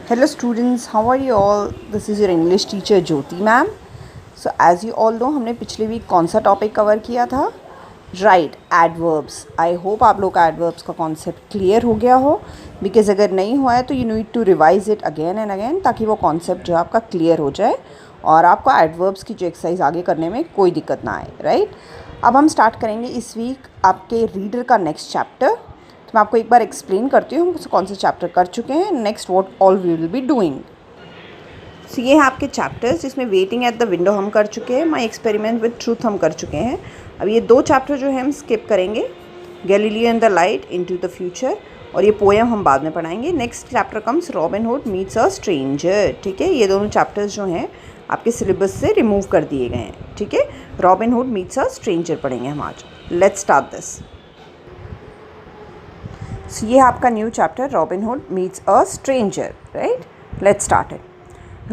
Hello students, how are you all? This is your English teacher Jyoti ma'am. So as you all know, हमने पिछले week कौन सा topic cover किया था? Right, adverbs. I hope आप लोग का एडवर्ब्स का कॉन्सेप्ट क्लियर हो गया हो, बिकॉज अगर नहीं हुआ है तो you need to revise it again and again, ताकि वो कॉन्सेप्ट जो है आपका क्लियर हो जाए और आपको एडवर्ब्स की जो एक्सरसाइज आगे करने में कोई दिक्कत ना आए. राइट, अब हम स्टार्ट करेंगे इस वीक आपके रीडर का नेक्स्ट चैप्टर. तो मैं आपको एक बार एक्सप्लेन करती हूँ हम कौन से चैप्टर कर चुके हैं, next what all we will be doing. So ये हैं आपके चैप्टर्स, जिसमें वेटिंग एट द विंडो हम कर चुके हैं, माई एक्सपेरिमेंट विद ट्रूथ हम कर चुके हैं. अब ये दो चैप्टर जो है हम स्किप करेंगे, Galileo and the light into the future, और ये पोएम हम बाद में पढ़ाएंगे. Next chapter comes robin Hood meets a stranger. ठीक है, ये दोनों चैप्टर्स जो हैं आपके सिलेबस से रिमूव कर दिए गए हैं. ठीक है, Robin Hood meets a stranger पढ़ेंगे हम आज. Let's start this. सो ये आपका new chapter Robin Hood meets a stranger. Right, let's start it.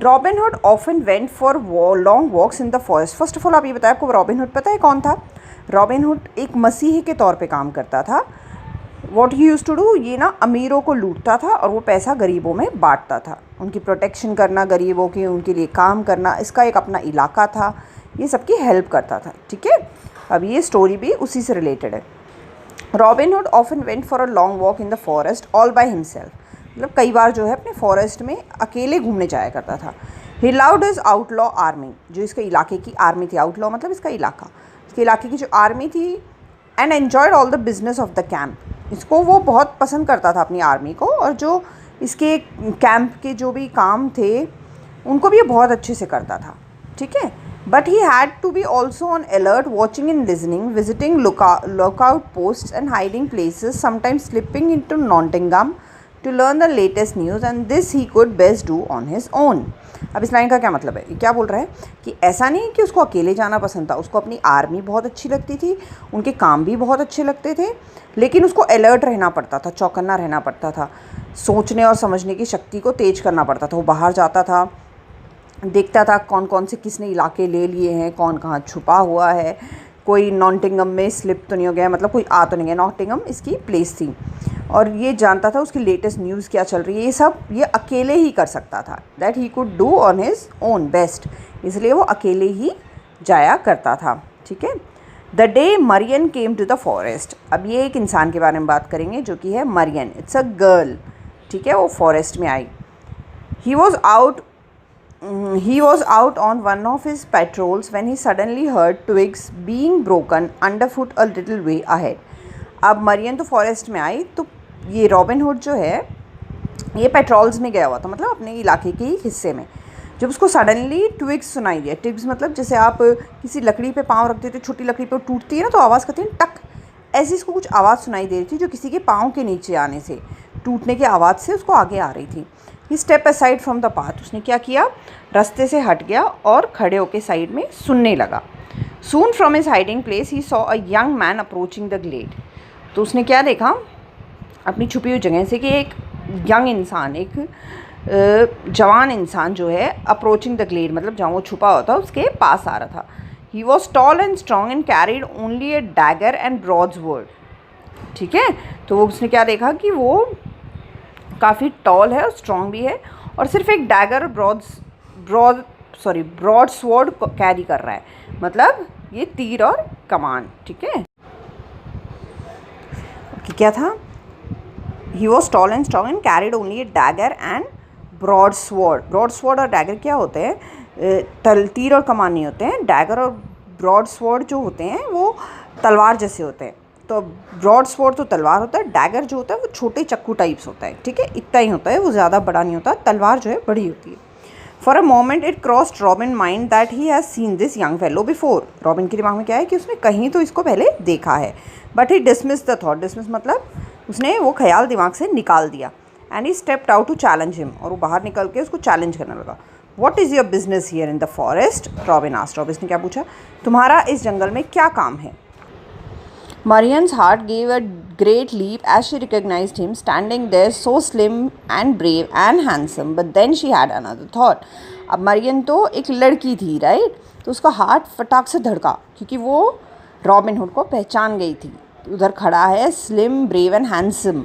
Robin Hood often went for long walks in the forest. First of all आप ये बताया, आपको robin hood पता है कौन था? रॉबिन हुड एक मसीही के तौर पे काम करता था. What he used to do, ये ना अमीरों को लूटता था और वो पैसा गरीबों में बांटता था. उनकी प्रोटेक्शन करना, गरीबों की उनके लिए काम करना, इसका एक अपना इलाका था, ये सबकी हेल्प करता था. ठीक है, अब ये स्टोरी भी उसी से रिलेटेड है. Robin Hood often went for a long walk in the forest all by himself. मतलब कई बार जो है अपने फॉरेस्ट में अकेले घूमने जाया करता था. He loved his outlaw army, जो इसके इलाके की आर्मी थी. आउटलॉ मतलब इसका इलाका, इसके इलाके की जो आर्मी थी. And enjoyed all the business of the camp. इसको वो बहुत पसंद करता था अपनी आर्मी को, और जो इसके कैंप के जो भी काम थे उनको भी ये बहुत अच्छे से करता था. ठीक है, but he had to be also on alert, watching and listening, visiting lookout posts and hiding places, sometimes slipping into Nottingham to learn the latest news, and this he could best do on his own. अब इस line का क्या मतलब है? ये क्या बोल रहा है कि ऐसा नहीं कि उसको अकेले जाना पसंद था, उसको अपनी आर्मी बहुत अच्छी लगती थी, उनके काम भी बहुत अच्छे लगते थे, लेकिन उसको अलर्ट रहना पड़ता था, चौकन्ना रहना पड़ता था, सोचने और समझने की शक्ति को तेज करना पड़ता था. वो बाहर जाता था, देखता था कौन कौन से किसने इलाके ले लिए हैं, कौन कहाँ छुपा हुआ है, कोई नॉटिंघम में स्लिप तो नहीं हो गया, मतलब कोई आ तो नहीं गया. नॉटिंघम इसकी प्लेस थी, और ये जानता था उसकी लेटेस्ट न्यूज़ क्या चल रही है. ये सब ये अकेले ही कर सकता था. That he could do on his own best, इसलिए वो अकेले ही जाया करता था. ठीक है, the day Marian came to the forest. अब ये एक इंसान के बारे में बात करेंगे जो कि है मरियन. It's a girl. ठीक है, वो फॉरेस्ट में आई. ही was out on one of his patrols when he suddenly heard twigs being broken underfoot a little way ahead. अब मरियन तो फॉरेस्ट में आई, तो ये रॉबिन हुड जो है ये पेट्रोल्स में गया हुआ था, मतलब अपने इलाके के ही हिस्से में. जब उसको सडनली ट्विग्स सुनाई दिया. ट्विग्स मतलब जैसे आप किसी लकड़ी पे पाँव रखते थे, छोटी लकड़ी पे टूटती है ना, तो आवाज़ करते हैं टक, ऐसी इसको कुछ आवाज़ सुनाई दे रही थी जो किसी के पाँव के नीचे आने से, टूटने की आवाज़ से उसको आगे आ रही थी. He step aside from the path. उसने क्या किया, रास्ते से हट गया और खड़े होकर साइड में सुनने लगा. Soon from his hiding place he saw a young man approaching the glade. तो उसने क्या देखा अपनी छुपी हुई जगह से कि एक यंग इंसान, एक जवान इंसान जो है अप्रोचिंग द ग्लेड, मतलब जहाँ वो छुपा हुआ था उसके पास आ रहा था. He was tall and strong and carried only a dagger and broadsword. ठीक है, तो उसने क्या देखा कि वो काफ़ी टॉल है और स्ट्रॉन्ग भी है, और सिर्फ एक डैगर ब्रॉड स्वॉर्ड कैरी कर रहा है, मतलब ये तीर और कमान. ठीक है, कि क्या था, he was tall and strong and carried only a dagger and broad sword. Broad sword और डैगर क्या होते हैं? तीर और कमान नहीं होते हैं. डैगर और ब्रॉड स्वॉर्ड जो होते हैं वो तलवार जैसे होते हैं. तो ब्रॉड स्वॉर्ड तो तलवार होता है, डैगर जो होता है वो छोटे चक्कू टाइप्स होता है. ठीक है, इतना ही होता है, वो ज़्यादा बड़ा नहीं होता. तलवार जो है बड़ी होती है. For a moment it crossed robin mind that he has seen this young fellow before. Robin के दिमाग में क्या है कि उसने कहीं तो इसको पहले देखा है. But he dismiss the thought. Dismiss मतलब उसने वो ख्याल दिमाग से निकाल दिया. And he stepped out to challenge him. और वो बाहर निकल के उसको चैलेंज करने लगा. What is your business here in the forest? Robin asked. Robin ने क्या पूछा, तुम्हारा इस जंगल में क्या काम है? Marian's heart gave a great leap as she recognized him standing there so slim and brave and handsome. But then she had another thought. अब मरियन तो एक लड़की थी, राइट? तो उसका हार्ट फटाक से धड़का, क्योंकि वो रॉबिन हुड को पहचान गई थी. उधर खड़ा है, स्लिम, ब्रेव एंड हैंडसम.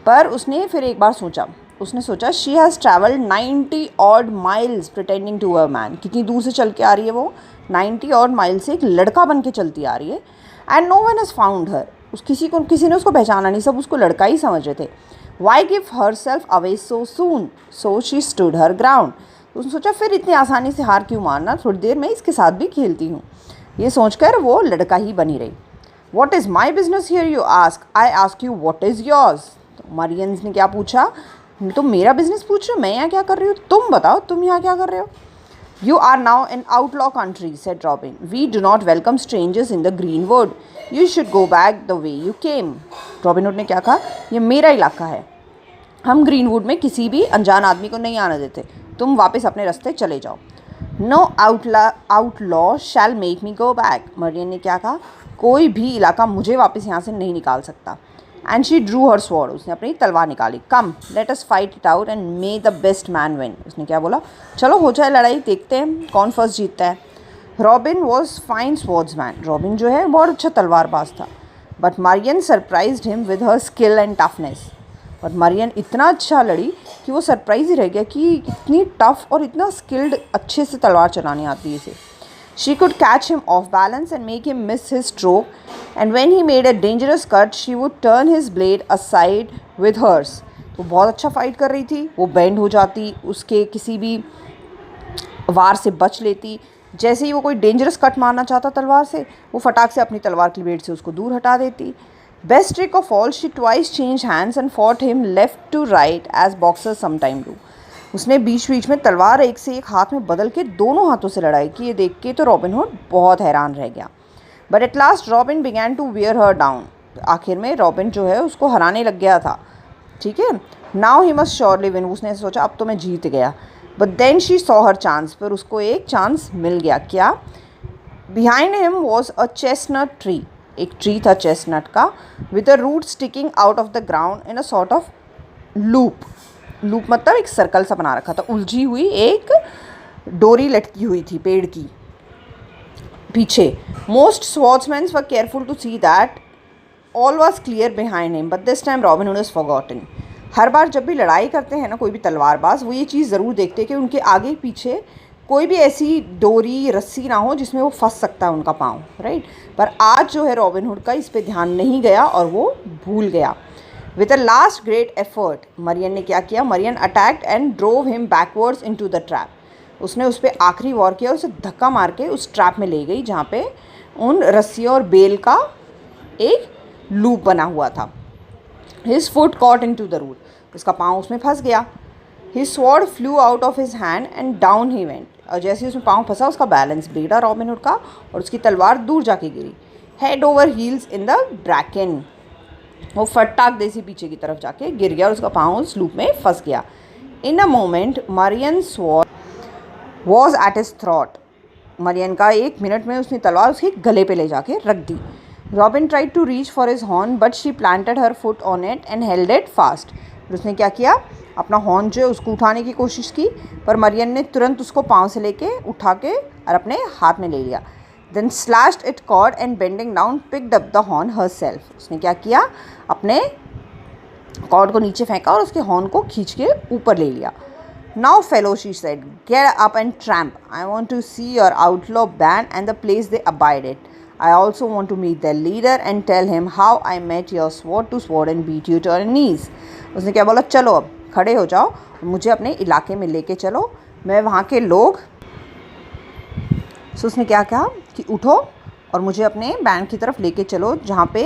पर उसने फिर एक बार सोचा, उसने सोचा she has travelled 90 odd miles pretending to a man, कितनी दूर से चल के आ रही है वो, 90 ऑड माइल से एक लड़का बन के चलती आ रही है। And no one has found her, किसी ने उसको पहचाना नहीं, सब उसको लड़का ही समझ रहे थे। Why give herself away so soon, so she stood her ground. उसने सोचा फिर इतनी आसानी से हार क्यों मारना, थोड़ी देर में इसके साथ भी खेलती हूँ। ये सोचकर वो लड़का ही बनी रही। What is my business here you ask, I ask you what is yours. तो मरियन ने क्या पूछा, तुम मेरा बिजनेस पूछ रहे हो, मैं यहाँ क्या कर रही हूँ, तुम बताओ तुम यहाँ क्या कर रहे हो। You are now in outlaw country, said Robin. We do not welcome strangers in the greenwood. You should go back the way you came. Robin hood ने क्या कहा, ये मेरा इलाका है, हम ग्रीनवुड में किसी भी अनजान आदमी को नहीं आने देते, तुम वापस अपने रास्ते चले जाओ। No outlaw shall make me go back. Marion ने क्या कहा, कोई भी इलाका मुझे वापस यहाँ से नहीं निकाल सकता। And she drew her sword, उसने अपनी तलवार निकाली। Come let us fight it out and may the best man win. उसने क्या बोला, चलो हो जाए लड़ाई, देखते हैं कौन फर्स्ट जीतता है। Robin was fine swordsman, robin जो है बहुत अच्छा तलवारबाज था। But Marion surprised him with her skill and toughness. But Marion इतना अच्छा लड़ी कि वो सरप्राइज ही रह गया कि इतनी टफ और इतना स्किल्ड अच्छे से तलवार चलानी आती है इसे। She could catch him off balance and make him miss his stroke, and when he made a dangerous cut, she would turn his blade aside with hers. तो बहुत अच्छा फाइट कर रही थी, वो बेंड हो जाती, उसके किसी भी वार से बच लेती। जैसे ही वो कोई डेंजरस कट मारना चाहता तलवार से, वो फटाक से अपनी तलवार की ब्लेड से उसको दूर हटा देती। Best trick of all, she twice change hands and fought him left to right as boxers sometime do. उसने बीच बीच में तलवार एक से एक हाथ में बदल के दोनों हाथों से लड़ाई की। ये देख के तो रॉबिन हुड बहुत हैरान रह गया। But at last Robin began to wear her down. आखिर में रॉबिन जो है उसको हराने लग गया था, ठीक है। Now he must surely win, उसने सोचा अब तो मैं जीत गया। But then she saw her chance, पर उसको एक चांस मिल गया। क्या? Behind him was a chestnut tree, एक ट्री था चेस्टनट का, with a root sticking out of the ground in a sort of loop. Loop मतलब एक सर्कल सा बना रखा था, उलझी हुई एक डोरी लटकी हुई थी पेड़ की पीछे। Most swordsman were careful to see that all was clear behind him, but this time Robin Hood is forgotten. हर बार जब भी लड़ाई करते हैं ना कोई भी तलवारबाज, वो ये चीज़ ज़रूर देखते हैं कि उनके आगे पीछे कोई भी ऐसी डोरी रस्सी ना हो जिसमें वो फंस सकता है उनका पाँव, राइट। पर आज जो है रॉबिन हुड का इस पर ध्यान नहीं गया और वो भूल गया। With a last great effort, Marion ने क्या किया, Marion attacked and drove him backwards into the trap. उसने उस पर आखिरी वॉर किया, उसे धक्का मार के उस ट्रैप में ले गई जहाँ पे उन रस्सियों और बेल का एक लूप बना हुआ था। His foot caught into the root, उसका पाँव उसमें फंस गया। His sword flew out of his hand and down he went. और जैसे ही उसमें पाँव फंसा, उसका बैलेंस बिगड़ा रॉबिन हुड का और उसकी तलवार दूर जाके गिरी। Head over heels in the bracken, वो फटाक देसी पीछे की तरफ जाके गिर गया और उसका पाँव उस लूप में फंस गया। In a moment Marian sword was at his throat, Marian का एक मिनट में उसने तलवार उसके गले पे ले जाके रख दी। Robin tried to reach for his horn but she planted her foot on it and held it fast. उसने क्या किया, अपना हॉर्न जो है उसको उठाने की कोशिश की, पर मरियन ने तुरंत उसको पाँव से लेके उठा के और अपने हाथ में ले लिया। Then slashed it cord and bending down picked up the horn herself. उसने क्या किया, अपने कॉर्ड को नीचे फेंका और उसके हॉर्न को खींच के ऊपर ले लिया। Now fellow, she said, get up and tramp. I want to see your outlaw band and the place they abide at. I also want to meet their leader and tell him how I met your sword to sword and beat you to your knees. उसने क्या बोला, चलो अब खड़े हो जाओ, मुझे अपने इलाके में लेके चलो, मैं वहाँ के लोग। उसने क्या कहा कि उठो और मुझे अपने बैंड की तरफ लेके चलो जहाँ पे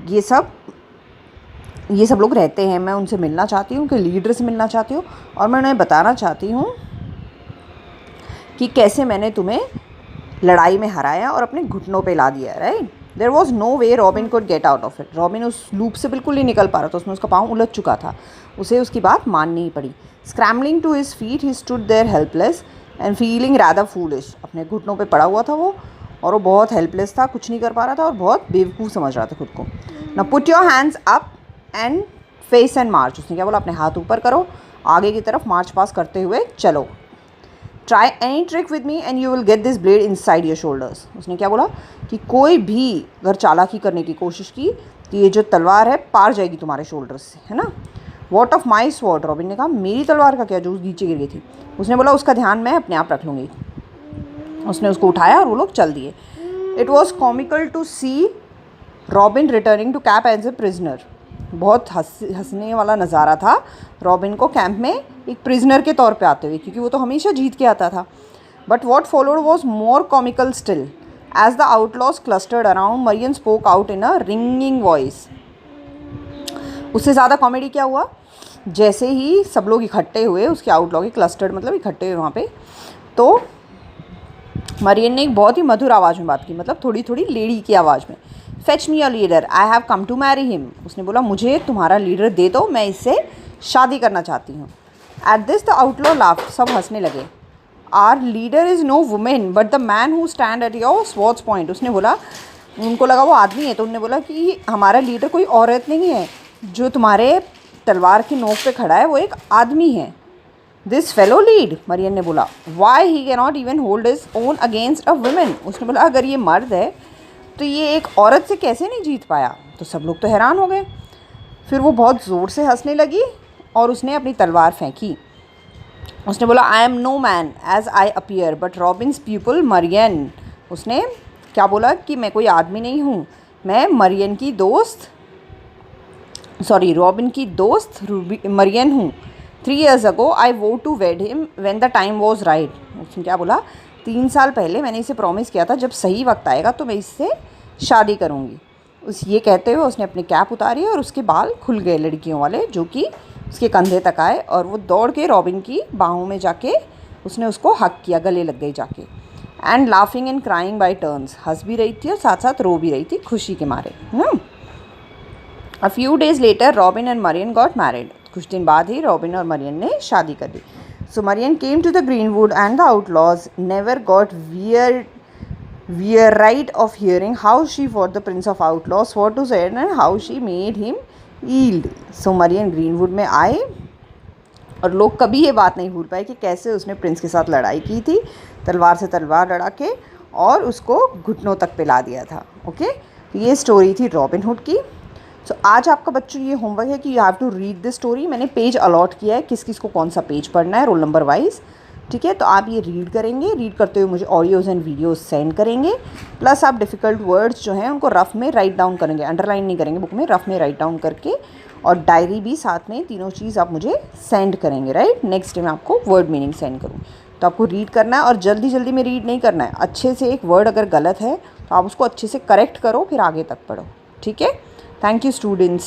ये सब लोग रहते हैं। मैं उनसे मिलना चाहती हूँ, उनके लीडर से मिलना चाहती हूँ और मैं उन्हें बताना चाहती हूँ कि कैसे मैंने तुम्हें लड़ाई में हराया और अपने घुटनों पे ला दिया, right. There was no way Robin could get out of it. रॉबिन उस लूप से बिल्कुल नहीं निकल पा रहा था, उसमें उसका पाँव उलझ चुका था, उसे उसकी बात माननी ही पड़ी। Scrambling to his feet he stood there helpless and feeling rather foolish. अपने घुटनों पे पड़ा हुआ था वो और वो बहुत हेल्पलेस था, कुछ नहीं कर पा रहा था और बहुत बेवकूफ़ समझ रहा था खुद को। ना put your hands up and face and march. उसने क्या बोला, अपने हाथ ऊपर करो, आगे की तरफ मार्च पास करते हुए चलो। Try any trick with me and you will get this blade inside your shoulders. उसने क्या बोला कि कोई भी अगर चालाकी करने की कोशिश की तो ये जो तलवार है पार जाएगी तुम्हारे शोल्डर्स से, है ना। What of my sword, robin ने कहा मेरी तलवार का क्या जो नीचे गिर गई थी। उसने बोला उसका ध्यान मैं अपने आप रख लूँगी। उसने उसको उठाया और वो लोग चल दिए। It was comical to see Robin returning to camp as a prisoner. बहुत हंसने वाला नज़ारा था रॉबिन को कैंप में एक प्रिजनर के तौर पे आते हुए, क्योंकि वो तो हमेशा जीत के आता था। But what followed was more comical still. As the outlaws clustered around, Marian spoke out in a ringing voice. उससे ज़्यादा कॉमेडी क्या हुआ, जैसे ही सब लोग इकट्ठे हुए, उसके आउटलॉ के क्लस्टर्ड मतलब इकट्ठे हुए वहाँ पे, तो मरियन ने एक बहुत ही मधुर आवाज़ में बात की, मतलब थोड़ी थोड़ी लेडी की आवाज़ में। Fetch me a leader, I have come to marry him. उसने बोला मुझे तुम्हारा लीडर दे दो, मैं इससे शादी करना चाहती हूँ। At this the outlaw laughed, सब हंसने लगे। Our leader is no women but the man who stand at your sword's point. उसने बोला, उनको लगा वो आदमी है, तो उन्होंने बोला कि हमारा लीडर कोई औरत नहीं है, जो तुम्हारे तलवार की नोक पे खड़ा है वो एक आदमी है। दिस फेलो लीड, मरियन ने बोला, why he can not even hold his own against a women. उसने बोला अगर ये मर्द है तो ये एक औरत से कैसे नहीं जीत पाया। तो सब लोग तो हैरान हो गए। फिर वो बहुत ज़ोर से हंसने लगी और उसने अपनी तलवार फेंकी। उसने बोला I am no man as I appear but Robin's people Marian. उसने क्या बोला कि मैं कोई आदमी नहीं हूँ, मैं मरियन की दोस्त, सॉरी रॉबिन की दोस्त मरियन हूँ। 3 years ago I vowed to wed him when the time was right. उसने क्या बोला, 3 साल पहले मैंने इसे प्रॉमिस किया था जब सही वक्त आएगा तो मैं इससे शादी करूँगी। उस ये कहते हुए उसने अपनी कैप उतारी और उसके बाल खुल गए लड़कियों वाले, जो कि उसके कंधे तक आए, और वो दौड़ के रॉबिन की बाहों में जाके उसने उसको हक किया, गले लग गई जाके। And laughing and crying by turns, हंस भी रही थी और साथ साथ रो भी रही थी खुशी के मारे। A few days later, Robin and Marian got married. कुछ दिन बाद ही रॉबिन और मरियन ने शादी कर दी। So Marian came to the Greenwood and the outlaws never got wearied of hearing how she fought the Prince of Outlaws, what to say and how she made him yield. So Marian Greenwood में आए और लोग कभी ये बात नहीं भूल पाए कि कैसे उसने प्रिंस के साथ लड़ाई की थी, तलवार से तलवार लड़ा के, और उसको घुटनों तक पिला दिया था। ओके, ये स्टोरी थी रॉबिन हुड की। सो आज आपका बच्चों ये होमवर्क है कि you have to read this story. मैंने पेज अलॉट किया है, किस किस को कौन सा पेज पढ़ना है रोल नंबर वाइज, ठीक है। तो आप ये रीड करेंगे, रीड करते हुए मुझे ऑडियोज़ एंड वीडियोज़ सेंड करेंगे, प्लस आप डिफ़िकल्ट वर्ड्स जो हैं उनको रफ़ में राइट डाउन करेंगे, अंडरलाइन नहीं करेंगे बुक में, रफ़ में राइट डाउन करके, और डायरी भी साथ में, तीनों चीज़ आप मुझे सेंड करेंगे, राइट। नेक्स्ट डे मैं आपको वर्ड मीनिंग सेंड करूँ। तो आपको रीड करना है और जल्दी जल्दी में रीड नहीं करना है, अच्छे से एक वर्ड अगर गलत है तो आप उसको अच्छे से करेक्ट करो, फिर आगे तक पढ़ो, ठीक है। Thank you students.